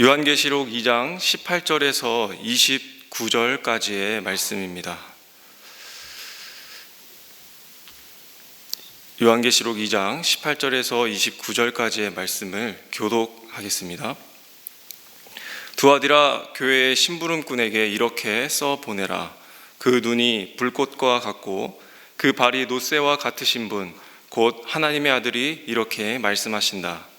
요한계시록 2장 18절에서 29절까지의 말씀입니다. 요한계시록 2장 18절에서 29절까지의 말씀을 교독하겠습니다. 두아디라 교회의 심부름꾼에게 이렇게 써 보내라. 그 눈이 불꽃과 같고 그 발이 놋새와 같으신 분, 곧 하나님의 아들이 이렇게 말씀하신다.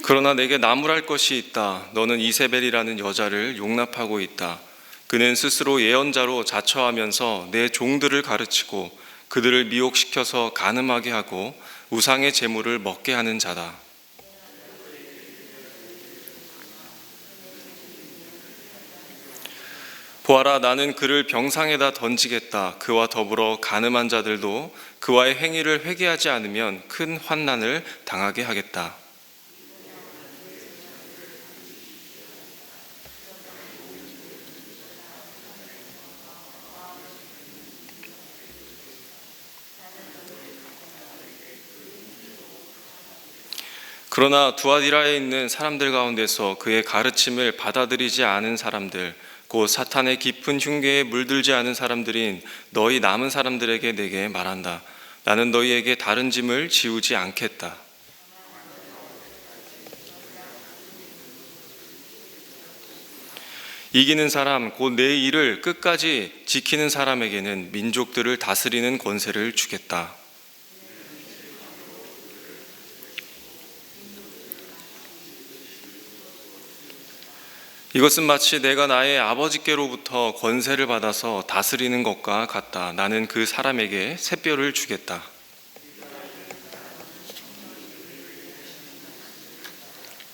그러나 내게 나무랄 것이 있다. 너는 이세벨이라는 여자를 용납하고 있다. 그는 스스로 예언자로 자처하면서 내 종들을 가르치고 그들을 미혹시켜서 간음하게 하고 우상의 제물을 먹게 하는 자다. 보아라, 나는 그를 병상에다 던지겠다. 그와 더불어 간음한 자들도 그와의 행위를 회개하지 않으면 큰 환난을 당하게 하겠다. 그러나 두아디라에 있는 사람들 가운데서 그의 가르침을 받아들이지 않은 사람들, 곧 사탄의 깊은 흉계에 물들지 않은 사람들인 너희 남은 사람들에게 내게 말한다. 나는 너희에게 다른 짐을 지우지 않겠다. 이기는 사람, 곧 내 일을 끝까지 지키는 사람에게는 민족들을 다스리는 권세를 주겠다. 이것은 마치 내가 나의 아버지께로부터 권세를 받아서 다스리는 것과 같다. 나는 그 사람에게 새뼈를 주겠다.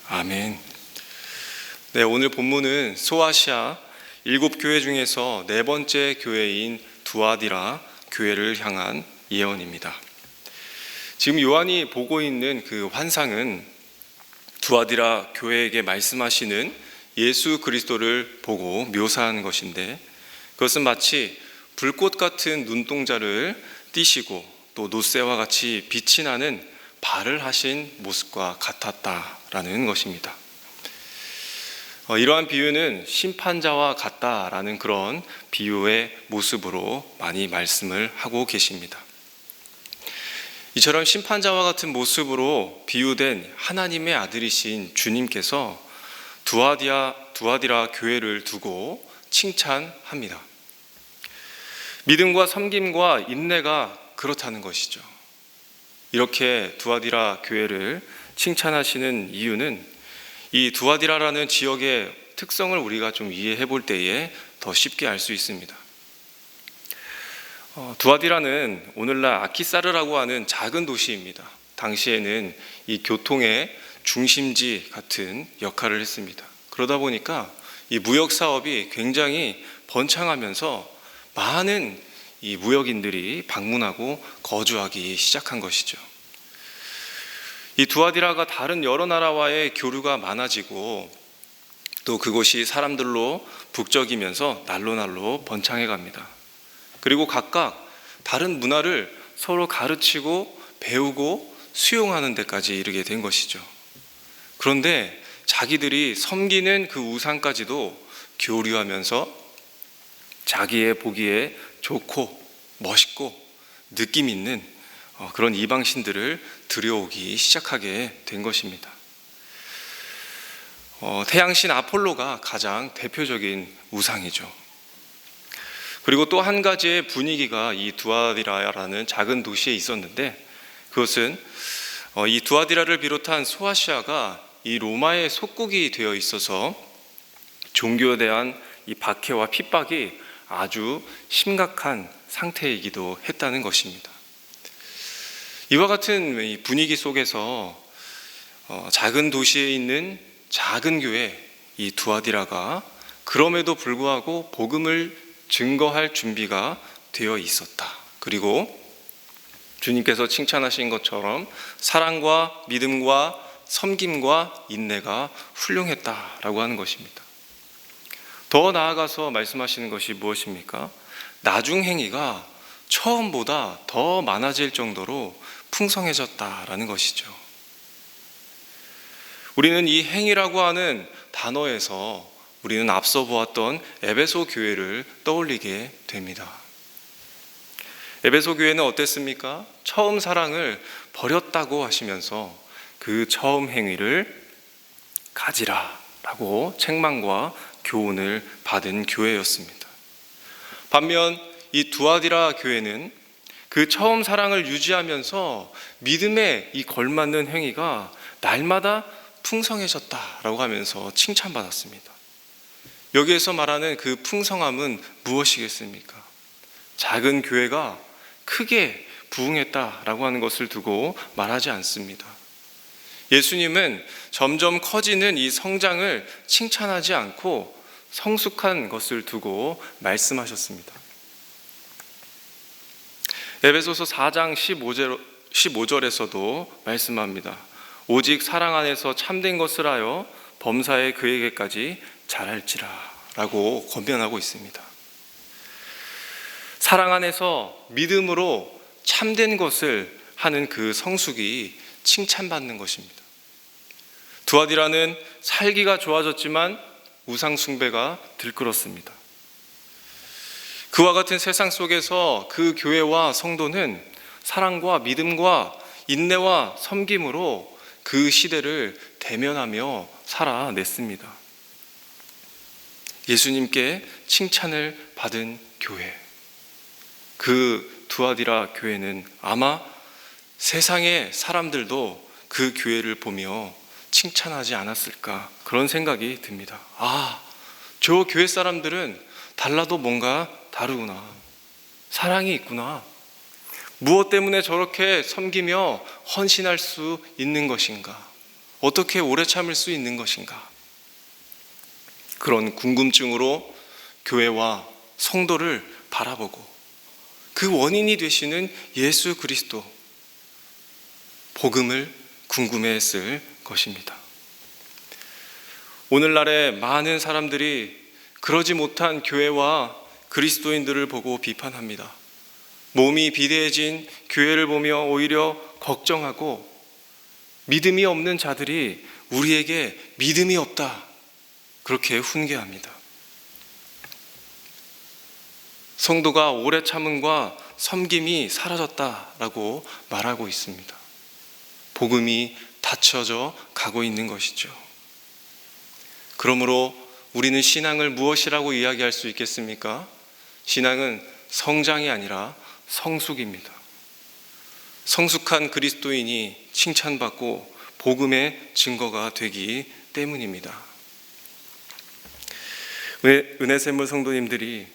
아멘. 네, 오늘 본문은 소아시아 7교회 중에서 4번째 교회인 두아디라 교회를 향한 예언입니다. 지금 요한이 보고 있는 그 환상은 두아디라 교회에게 말씀하시는 예수 그리스도를 보고 묘사한 것인데, 그것은 마치 불꽃 같은 눈동자를 띠시고 또 놋새와 같이 빛이 나는 발을 하신 모습과 같았다라는 것입니다. 이러한 비유는 심판자와 같다라는 그런 비유의 모습으로 많이 말씀을 하고 계십니다. 이처럼 심판자와 같은 모습으로 비유된 하나님의 아들이신 주님께서 두아디라 교회를 두고 칭찬합니다. 믿음과 섬김과 인내가 그렇다는 것이죠. 이렇게 두아디라 교회를 칭찬하시는 이유는 이 두아디라라는 지역의 특성을 우리가 좀 이해해 볼 때에 더 쉽게 알 수 있습니다. 두아디라는 오늘날 아키사르라고 하는 작은 도시입니다. 당시에는 이 교통의 중심지 같은 역할을 했습니다. 그러다 보니까 이 무역 사업이 굉장히 번창하면서 많은 이 무역인들이 방문하고 거주하기 시작한 것이죠. 이 두아디라가 다른 여러 나라와의 교류가 많아지고 또 그곳이 사람들로 북적이면서 날로 번창해 갑니다. 그리고 각각 다른 문화를 서로 가르치고 배우고 수용하는 데까지 이르게 된 것이죠. 그런데 자기들이 섬기는 그 우상까지도 교류하면서 자기의 보기에 좋고 멋있고 느낌 있는 그런 이방신들을 들여오기 시작하게 된 것입니다. 태양신 아폴로가 가장 대표적인 우상이죠. 그리고 또 한 가지의 분위기가 이 두아디라라는 작은 도시에 있었는데, 그것은 이 두아디라를 비롯한 소아시아가 이 로마의 속국이 되어 있어서 종교에 대한 이 박해와 핍박이 아주 심각한 상태이기도 했다는 것입니다. 이와 같은 이 분위기 속에서 작은 도시에 있는 작은 교회 이 두아디라가 그럼에도 불구하고 복음을 증거할 준비가 되어 있었다. 그리고 주님께서 칭찬하신 것처럼 사랑과 믿음과 섬김과 인내가 훌륭했다라고 하는 것입니다. 더 나아가서 말씀하시는 것이 무엇입니까? 나중 행위가 처음보다 더 많아질 정도로 풍성해졌다라는 것이죠. 우리는 이 행위라고 하는 단어에서 우리는 앞서 보았던 에베소 교회를 떠올리게 됩니다. 에베소 교회는 어땠습니까? 처음 사랑을 버렸다고 하시면서 그 처음 행위를 가지라라고 책망과 교훈을 받은 교회였습니다. 반면 이 두아디라 교회는 그 처음 사랑을 유지하면서 믿음에 이 걸맞는 행위가 날마다 풍성해졌다라고 하면서 칭찬받았습니다. 여기에서 말하는 그 풍성함은 무엇이겠습니까? 작은 교회가 크게 부흥했다라고 하는 것을 두고 말하지 않습니다. 예수님은 점점 커지는 이 성장을 칭찬하지 않고 성숙한 것을 두고 말씀하셨습니다. 에베소서 4장 15절에서도 말씀합니다. 오직 사랑 안에서 참된 것을 하여 범사에 그에게까지 잘할지라 라고 권면하고 있습니다. 사랑 안에서 믿음으로 참된 것을 하는 그 성숙이 칭찬받는 것입니다. 두아디라는 살기가 좋아졌지만 우상 숭배가 들끓었습니다. 그와 같은 세상 속에서 그 교회와 성도는 사랑과 믿음과 인내와 섬김으로 그 시대를 대면하며 살아냈습니다. 예수님께 칭찬을 받은 교회, 그 두아디라 교회는 아마 세상의 사람들도 그 교회를 보며 칭찬하지 않았을까, 그런 생각이 듭니다. 저 교회 사람들은 달라도 뭔가 다르구나, 사랑이 있구나, 무엇 때문에 저렇게 섬기며 헌신할 수 있는 것인가, 어떻게 오래 참을 수 있는 것인가, 그런 궁금증으로 교회와 성도를 바라보고 그 원인이 되시는 예수 그리스도, 복음을 궁금해했을 것입니다. 오늘날의 많은 사람들이 그러지 못한 교회와 그리스도인들을 보고 비판합니다. 몸이 비대해진 교회를 보며 오히려 걱정하고, 믿음이 없는 자들이 우리에게 믿음이 없다, 그렇게 훈계합니다. 성도가 오래 참음과 섬김이 사라졌다라고 말하고 있습니다. 복음이 닫혀져 가고 있는 것이죠. 그러므로 우리는 신앙을 무엇이라고 이야기할 수 있겠습니까? 신앙은 성장이 아니라 성숙입니다. 성숙한 그리스도인이 칭찬받고 복음의 증거가 되기 때문입니다. 은혜샘물 성도님들이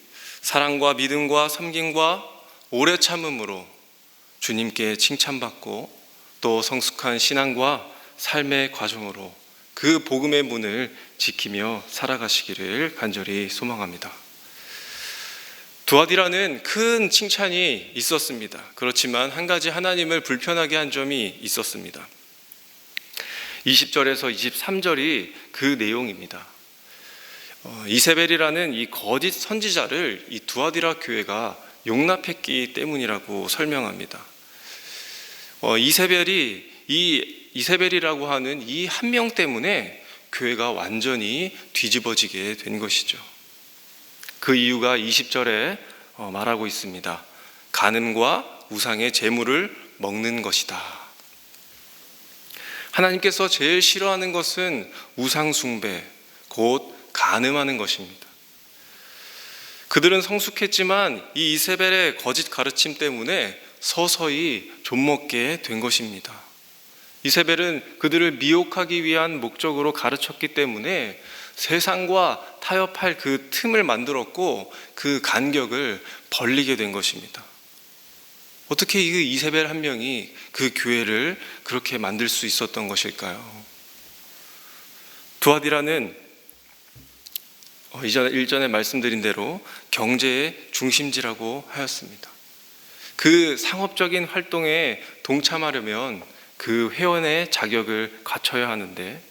사랑과 믿음과 섬김과 오래 참음으로 주님께 칭찬받고 또 성숙한 신앙과 삶의 과정으로 그 복음의 문을 지키며 살아가시기를 간절히 소망합니다. 두아디라는 큰 칭찬이 있었습니다. 그렇지만 한 가지 하나님을 불편하게 한 점이 있었습니다. 20절에서 23절이 그 내용입니다. 이세벨이라는 이 거짓 선지자를 이 두아디라 교회가 용납했기 때문이라고 설명합니다. 이세벨이라고 하는 이 한 명 때문에 교회가 완전히 뒤집어지게 된 것이죠. 그 이유가 20절에 말하고 있습니다. 간음과 우상의 재물을 먹는 것이다. 하나님께서 제일 싫어하는 것은 우상 숭배, 곧 간음하는 것입니다. 그들은 성숙했지만 이 이세벨의 거짓 가르침 때문에 서서히 좀먹게 된 것입니다. 이세벨은 그들을 미혹하기 위한 목적으로 가르쳤기 때문에 세상과 타협할 그 틈을 만들었고 그 간격을 벌리게 된 것입니다. 어떻게 이 이세벨 한 명이 그 교회를 그렇게 만들 수 있었던 것일까요? 두아디라는 일전에 말씀드린 대로 경제의 중심지라고 하였습니다. 그 상업적인 활동에 동참하려면 그 회원의 자격을 갖춰야 하는데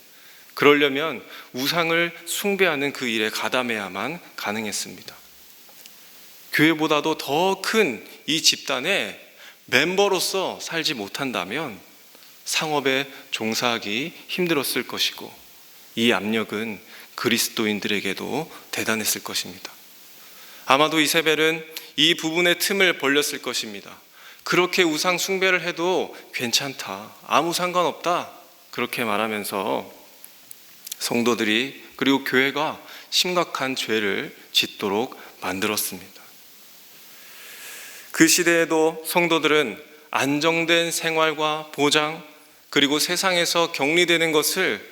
그러려면 우상을 숭배하는 그 일에 가담해야만 가능했습니다. 교회보다도 더 큰 이 집단의 멤버로서 살지 못한다면 상업에 종사하기 힘들었을 것이고, 이 압력은 그리스도인들에게도 대단했을 것입니다. 아마도 이세벨은 이 부분의 틈을 벌렸을 것입니다. 그렇게 우상 숭배를 해도 괜찮다, 아무 상관없다, 그렇게 말하면서 성도들이 그리고 교회가 심각한 죄를 짓도록 만들었습니다. 그 시대에도 성도들은 안정된 생활과 보장, 그리고 세상에서 격리되는 것을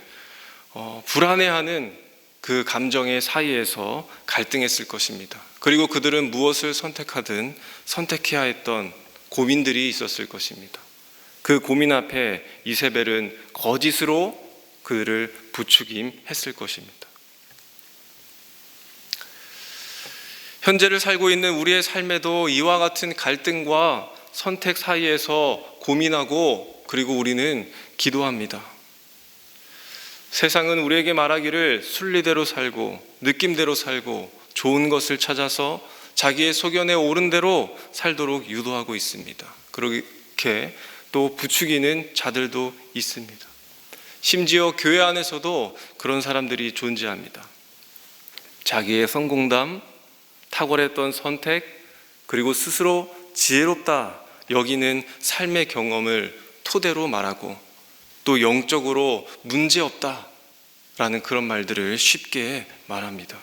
불안해하는 그 감정의 사이에서 갈등했을 것입니다. 그리고 그들은 무엇을 선택하든 선택해야 했던 고민들이 있었을 것입니다. 그 고민 앞에 이세벨은 거짓으로 그들을 부추김했을 것입니다. 현재를 살고 있는 우리의 삶에도 이와 같은 갈등과 선택 사이에서 고민하고, 그리고 우리는 기도합니다. 세상은 우리에게 말하기를 순리대로 살고 느낌대로 살고 좋은 것을 찾아서 자기의 소견에 옳은 대로 살도록 유도하고 있습니다. 그렇게 또 부추기는 자들도 있습니다. 심지어 교회 안에서도 그런 사람들이 존재합니다. 자기의 성공담, 탁월했던 선택, 그리고 스스로 지혜롭다 여기는 삶의 경험을 토대로 말하고, 또 영적으로 문제없다라는 그런 말들을 쉽게 말합니다.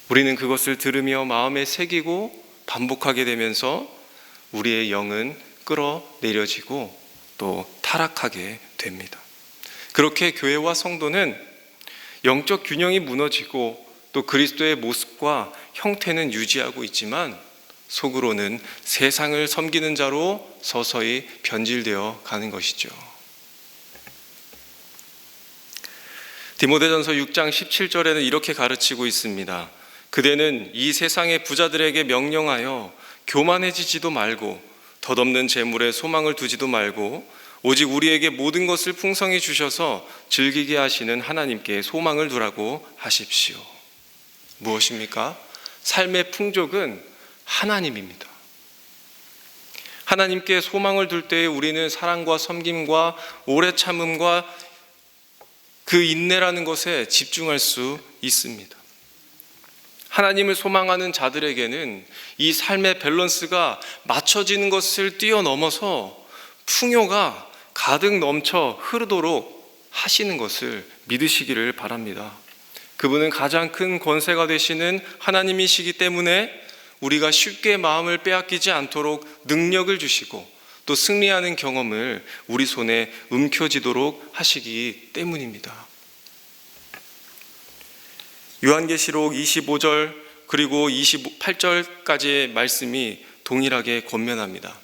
우리는 그것을 들으며 마음에 새기고 반복하게 되면서 우리의 영은 끌어내려지고 또 타락하게 됩니다. 그렇게 교회와 성도는 영적 균형이 무너지고 또 그리스도의 모습과 형태는 유지하고 있지만 속으로는 세상을 섬기는 자로 서서히 변질되어 가는 것이죠. 디모데전서 6장 17절에는 이렇게 가르치고 있습니다. 그대는 이 세상의 부자들에게 명령하여 교만해지지도 말고 덧없는 재물에 소망을 두지도 말고 오직 우리에게 모든 것을 풍성히 주셔서 즐기게 하시는 하나님께 소망을 두라고 하십시오. 무엇입니까? 삶의 풍족은 하나님입니다. 하나님께 소망을 둘 때에 우리는 사랑과 섬김과 오래 참음과 그 인내라는 것에 집중할 수 있습니다. 하나님을 소망하는 자들에게는 이 삶의 밸런스가 맞춰지는 것을 뛰어넘어서 풍요가 가득 넘쳐 흐르도록 하시는 것을 믿으시기를 바랍니다. 그분은 가장 큰 권세가 되시는 하나님이시기 때문에 우리가 쉽게 마음을 빼앗기지 않도록 능력을 주시고 또 승리하는 경험을 우리 손에 움켜쥐도록 하시기 때문입니다. 요한계시록 25절 그리고 28절까지의 말씀이 동일하게 권면합니다.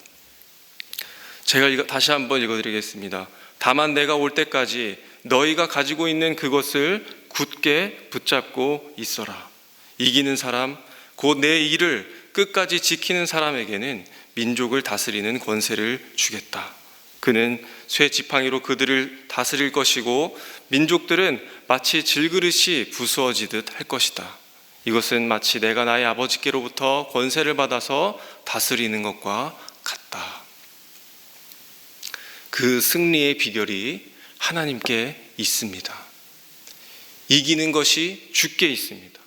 제가 다시 한번 읽어드리겠습니다. 다만 내가 올 때까지 너희가 가지고 있는 그것을 굳게 붙잡고 있어라. 이기는 사람, 곧 내 일을 끝까지 지키는 사람에게는 민족을 다스리는 권세를 주겠다. 그는 쇠 지팡이로 그들을 다스릴 것이고 민족들은 마치 질그릇이 부수어지듯 할 것이다. 이것은 마치 내가 나의 아버지께로부터 권세를 받아서 다스리는 것과 같다. 그 승리의 비결이 하나님께 있습니다. 이기는 것이 주께 있습니다.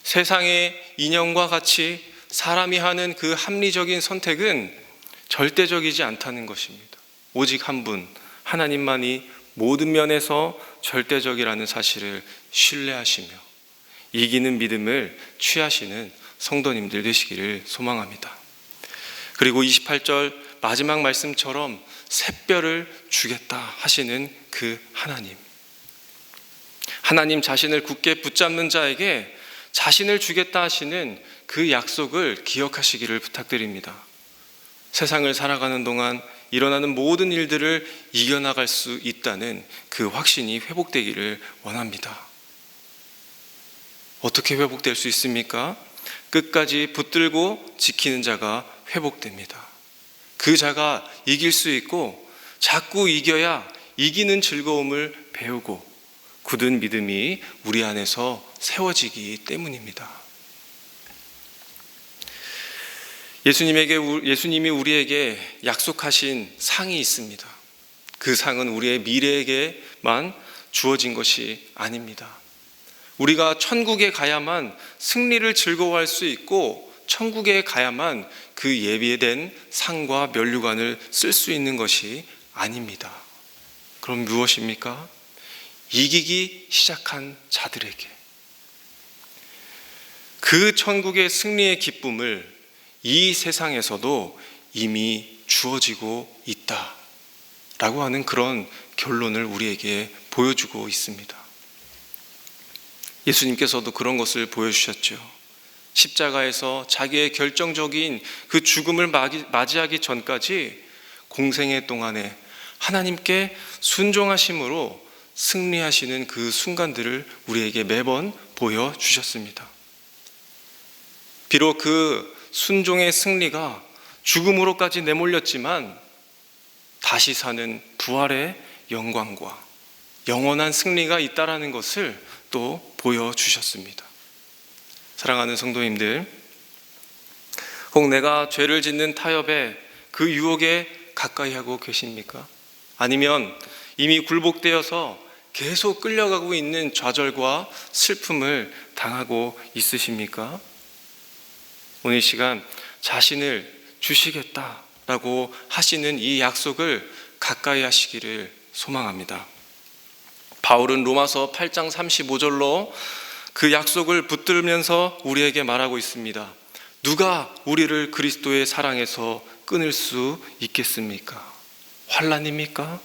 세상의 인연과 같이 사람이 하는 그 합리적인 선택은 절대적이지 않다는 것입니다. 오직 한 분, 하나님만이 모든 면에서 절대적이라는 사실을 신뢰하시며 이기는 믿음을 취하시는 성도님들 되시기를 소망합니다. 그리고 28절 마지막 말씀처럼 샛별을 주겠다 하시는 그 하나님 자신을 굳게 붙잡는 자에게 자신을 주겠다 하시는 그 약속을 기억하시기를 부탁드립니다. 세상을 살아가는 동안 일어나는 모든 일들을 이겨나갈 수 있다는 그 확신이 회복되기를 원합니다. 어떻게 회복될 수 있습니까? 끝까지 붙들고 지키는 자가 회복됩니다. 그 자가 이길 수 있고 자꾸 이겨야 이기는 즐거움을 배우고 굳은 믿음이 우리 안에서 세워지기 때문입니다. 예수님이 우리에게 약속하신 상이 있습니다. 그 상은 우리의 미래에게만 주어진 것이 아닙니다. 우리가 천국에 가야만 승리를 즐거워할 수 있고 천국에 가야만 그 예비된 상과 면류관을 쓸 수 있는 것이 아닙니다. 그럼 무엇입니까? 이기기 시작한 자들에게 그 천국의 승리의 기쁨을 이 세상에서도 이미 주어지고 있다라고 하는 그런 결론을 우리에게 보여주고 있습니다. 예수님께서도 그런 것을 보여주셨죠. 십자가에서 자기의 결정적인 그 죽음을 맞이하기 전까지 공생애 동안에 하나님께 순종하심으로 승리하시는 그 순간들을 우리에게 매번 보여주셨습니다. 비록 그 순종의 승리가 죽음으로까지 내몰렸지만 다시 사는 부활의 영광과 영원한 승리가 있다라는 것을 또 보여주셨습니다. 사랑하는 성도님들, 혹 내가 죄를 짓는 타협에 그 유혹에 가까이 하고 계십니까? 아니면 이미 굴복되어서 계속 끌려가고 있는 좌절과 슬픔을 당하고 있으십니까? 오늘 시간 자신을 주시겠다라고 하시는 이 약속을 가까이 하시기를 소망합니다. 바울은 로마서 8장 35절로 그 약속을 붙들면서 우리에게 말하고 있습니다. 누가 우리를 그리스도의 사랑에서 끊을 수 있겠습니까? 환난입니까?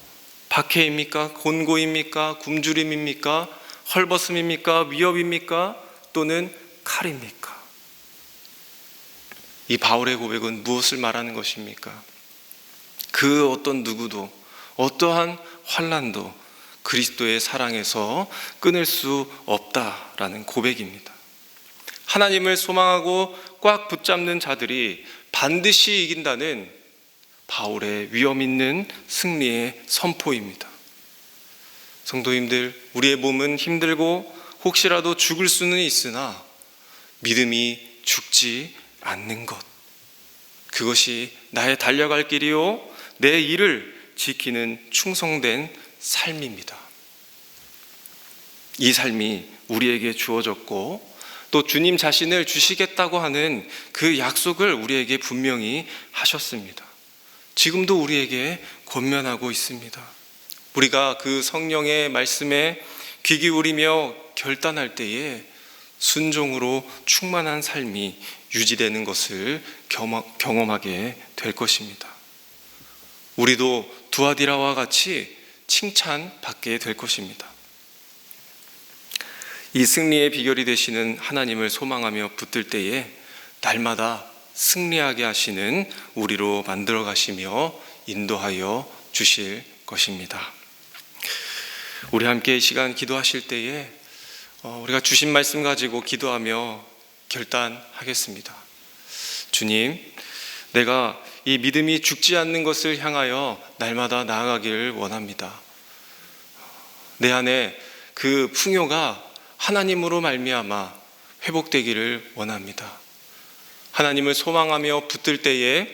박해입니까? 곤고입니까? 굶주림입니까? 헐벗음입니까? 위협입니까? 또는 칼입니까? 이 바울의 고백은 무엇을 말하는 것입니까? 그 어떤 누구도 어떠한 환난도 그리스도의 사랑에서 끊을 수 없다라는 고백입니다. 하나님을 소망하고 꽉 붙잡는 자들이 반드시 이긴다는 바울의 위엄 있는 승리의 선포입니다. 성도님들, 우리의 몸은 힘들고 혹시라도 죽을 수는 있으나 믿음이 죽지 않는 것, 그것이 나의 달려갈 길이요 내 일을 지키는 충성된 삶입니다. 이 삶이 우리에게 주어졌고 또 주님 자신을 주시겠다고 하는 그 약속을 우리에게 분명히 하셨습니다. 지금도 우리에게 권면하고 있습니다. 우리가 그 성령의 말씀에 귀 기울이며 결단할 때에 순종으로 충만한 삶이 유지되는 것을 경험하게 될 것입니다. 우리도 두아디라와 같이 칭찬받게 될 것입니다. 이 승리의 비결이 되시는 하나님을 소망하며 붙들 때에 날마다 승리하게 하시는 우리로 만들어 가시며 인도하여 주실 것입니다. 우리 함께 이 시간 기도하실 때에 우리가 주신 말씀 가지고 기도하며 결단하겠습니다. 주님, 내가 이 믿음이 죽지 않는 것을 향하여 날마다 나아가기를 원합니다. 내 안에 그 풍요가 하나님으로 말미암아 회복되기를 원합니다. 하나님을 소망하며 붙들 때에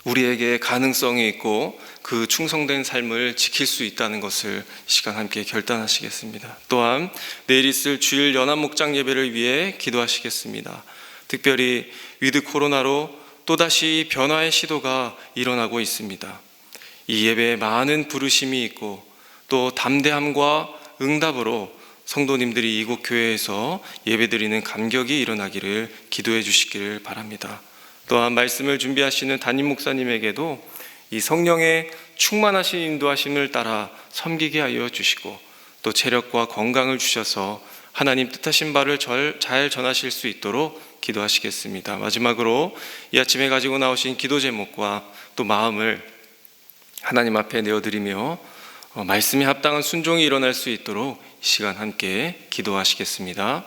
우리에게 가능성이 있고 그 충성된 삶을 지킬 수 있다는 것을 이 시간 함께 결단하시겠습니다. 또한 내일 있을 주일 연합 목장 예배를 위해 기도하시겠습니다. 특별히 위드 코로나로 또다시 변화의 시도가 일어나고 있습니다. 이 예배에 많은 부르심이 있고 또 담대함과 응답으로 성도님들이 이곳 교회에서 예배드리는 감격이 일어나기를 기도해 주시기를 바랍니다. 또한 말씀을 준비하시는 담임 목사님에게도 이 성령의 충만하신 인도하심을 따라 섬기게 하여 주시고 또 체력과 건강을 주셔서 하나님 뜻하신 바를 잘 전하실 수 있도록 기도하시겠습니다. 마지막으로 이 아침에 가지고 나오신 기도 제목과 또 마음을 하나님 앞에 내어드리며 말씀에 합당한 순종이 일어날 수 있도록 이 시간 함께 기도하시겠습니다.